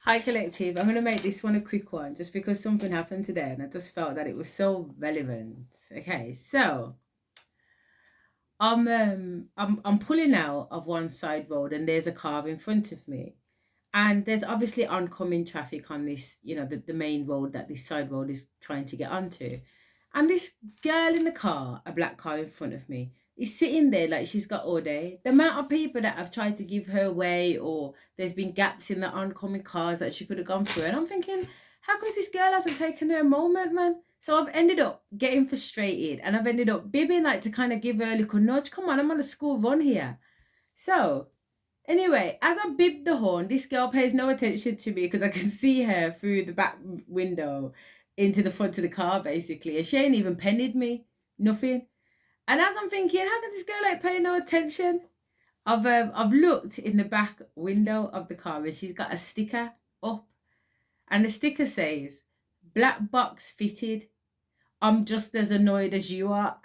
Hi, collective. I'm going to make this one a quick one just because something happened today and I just felt that it was so relevant. Okay, so I'm pulling out of one side road and there's a car in front of me. And there's obviously oncoming traffic on this, the main road that this side road is trying to get onto. And this girl in the car, a black car in front of me, is sitting there like she's got all day. The amount of people that have tried to give her way, or there's been gaps in the oncoming cars that she could have gone through. And I'm thinking, how come this girl hasn't taken her moment, man? So I've ended up getting frustrated and I've ended up bibbing like to kind of give her a little nudge. Come on, I'm on a school run here. So anyway, as I bib the horn, this girl pays no attention to me because I can see her through the back window into the front of the car, basically. And she ain't even pennied me, nothing. And as I'm thinking, how can this girl like pay no attention? I've looked in the back window of the car and she's got a sticker up, and the sticker says, "Black box fitted. I'm just as annoyed as you are."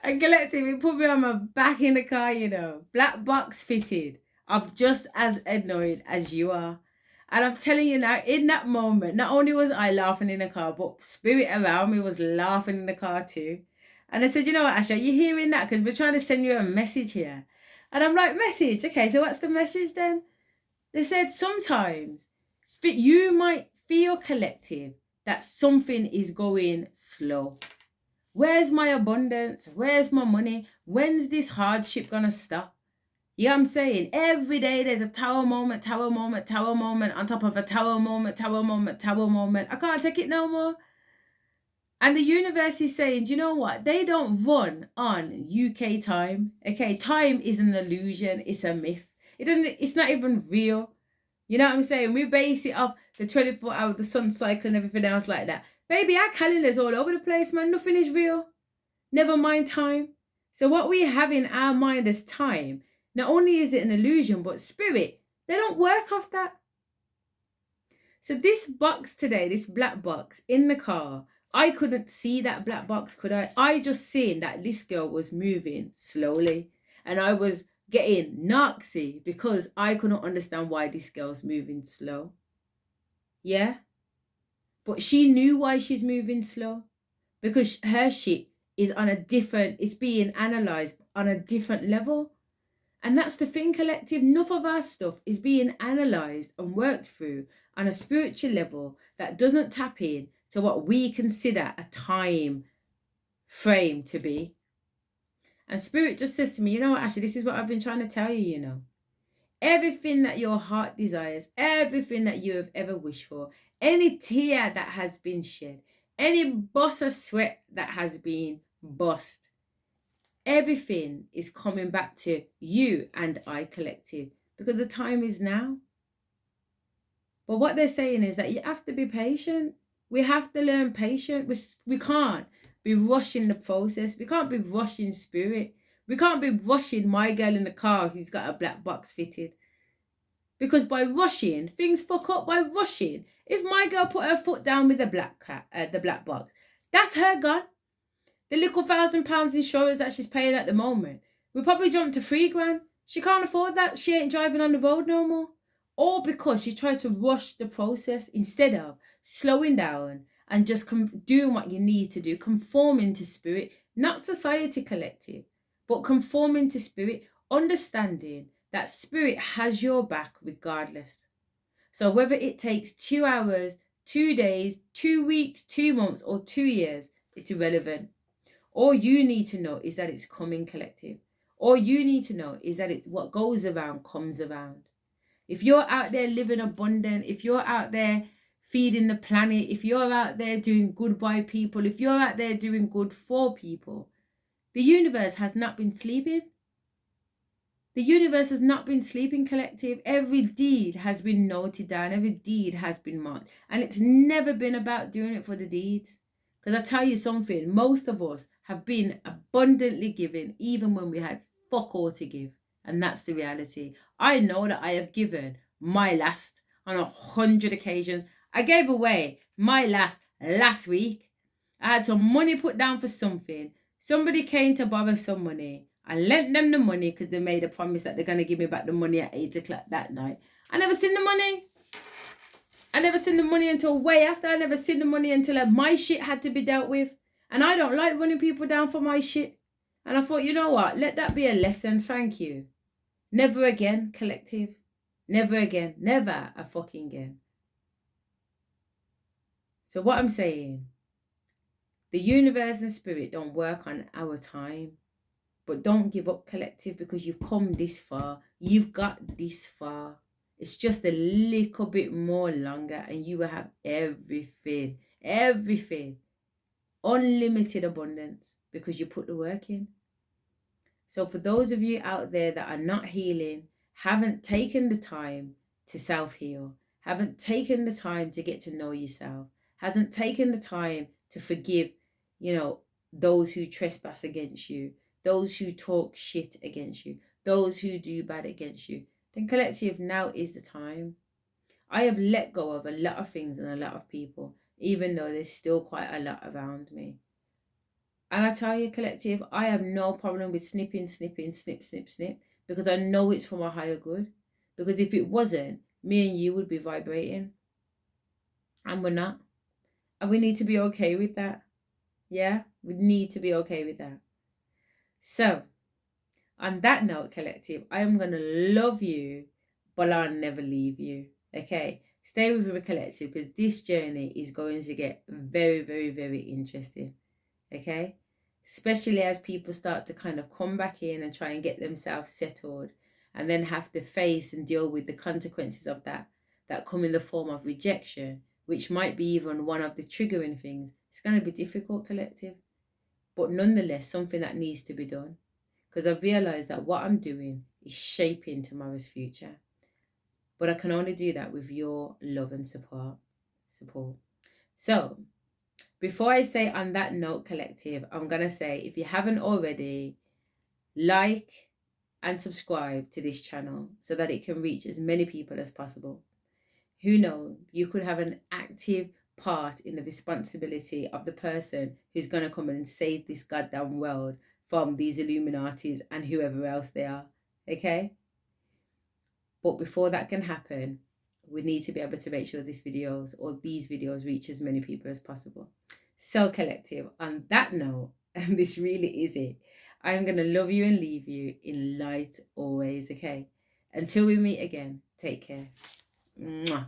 And collective, it put me on my back in the car, Black box fitted. I'm just as annoyed as you are. And I'm telling you now, in that moment, not only was I laughing in the car, but spirit around me was laughing in the car too. And I said, you know what, Asha, you hearing that? Because we're trying to send you a message here. And I'm like, message? Okay, so what's the message then? They said sometimes you might feel, collective, that something is going slow. Where's my abundance? Where's my money? When's this hardship gonna stop? You know what I'm saying? Every day there's a tower moment, tower moment, tower moment on top of a tower moment, tower moment, tower moment. I can't take it no more. And the universe is saying, do you know what? They don't run on UK time. Okay, time is an illusion. It's a myth. It's not even real. You know what I'm saying? We base it off the 24 hour, the sun cycle and everything else like that. Baby, our calendar's all over the place, man. Nothing is real. Never mind time. So what we have in our mind as time, not only is it an illusion, but spirit, they don't work off that. So this box today, this black box in the car, I couldn't see that black box, could I? I just seen that this girl was moving slowly. And I was getting noxy because I couldn't understand why this girl's moving slow. Yeah? But she knew why she's moving slow. Because her shit is on a different, it's being analysed on a different level. And that's the thing, collective. Enough of our stuff is being analysed and worked through on a spiritual level that doesn't tap in to what we consider a time frame to be. And spirit just says to me, you know what, Ashley, this is what I've been trying to tell you, Everything that your heart desires, everything that you have ever wished for, any tear that has been shed, any bust of sweat that has been bust, everything is coming back to you and I, collective, because the time is now. But what they're saying is that you have to be patient. We have to learn patience. We can't be rushing the process. We can't be rushing spirit. We can't be rushing my girl in the car who's got a black box fitted. Because by rushing, things fuck up by rushing. If my girl put her foot down with the black box, that's her gone. The little £1,000 insurance that she's paying at the moment, we probably jumped to $3,000. She can't afford that. She ain't driving on the road no more. All because she tried to rush the process instead of slowing down and just doing what you need to do, conforming to spirit, not society, collective, but conforming to spirit, understanding that spirit has your back regardless. So whether it takes 2 hours, 2 days, 2 weeks, 2 months, or 2 years, it's irrelevant. All you need to know is that it's coming, collective. All you need to know is that what goes around comes around. If you're out there living abundant, if you're out there feeding the planet, if you're out there doing good by people, if you're out there doing good for people, the universe has not been sleeping. The universe has not been sleeping, collective. Every deed has been noted down. Every deed has been marked. And it's never been about doing it for the deeds. Because I tell you something, most of us have been abundantly given even when we had fuck all to give. And that's the reality. I know that I have given my last on 100 occasions. I gave away my last week. I had some money put down for something. Somebody came to borrow some money. I lent them the money because they made a promise that they're going to give me back the money at 8 o'clock that night. I never seen the money. I never seen the money until way after. I never seen the money until my shit had to be dealt with. And I don't like running people down for my shit. And I thought, you know what? Let that be a lesson. Thank you. Never again, collective. Never again. Never a fucking again. So what I'm saying, the universe and spirit don't work on our time. But don't give up, collective, because you've come this far. You've got this far. It's just a little bit more longer and you will have everything. Everything. Unlimited abundance because you put the work in. So for those of you out there that are not healing, haven't taken the time to self-heal, haven't taken the time to get to know yourself, hasn't taken the time to forgive, those who trespass against you, those who talk shit against you, those who do bad against you, then collective, now is the time. I have let go of a lot of things and a lot of people, even though there's still quite a lot around me. And I tell you, collective, I have no problem with snipping, snip, snip, because I know it's for my higher good. Because if it wasn't, me and you would be vibrating. And we're not. And we need to be okay with that. Yeah? We need to be okay with that. So, on that note, collective, I am going to love you, but I'll never leave you. Okay? Stay with me, collective, because this journey is going to get very, very, very interesting. Okay? Especially as people start to kind of come back in and try and get themselves settled and then have to face and deal with the consequences of that come in the form of rejection, which might be even one of the triggering things. It's going to be difficult, collective, but nonetheless something that needs to be done, because I've realized that what I'm doing is shaping tomorrow's future. But I can only do that with your love and support. So before I say on that note, collective, I'm going to say, if you haven't already, like and subscribe to this channel so that it can reach as many people as possible. Who knows, you could have an active part in the responsibility of the person who's going to come and save this goddamn world from these Illuminatis and whoever else they are. Okay? But before that can happen, we need to be able to make sure these videos reach as many people as possible. So collective, on that note, and this really is it, I'm going to love you and leave you in light always, okay? Until we meet again, take care. Mwah.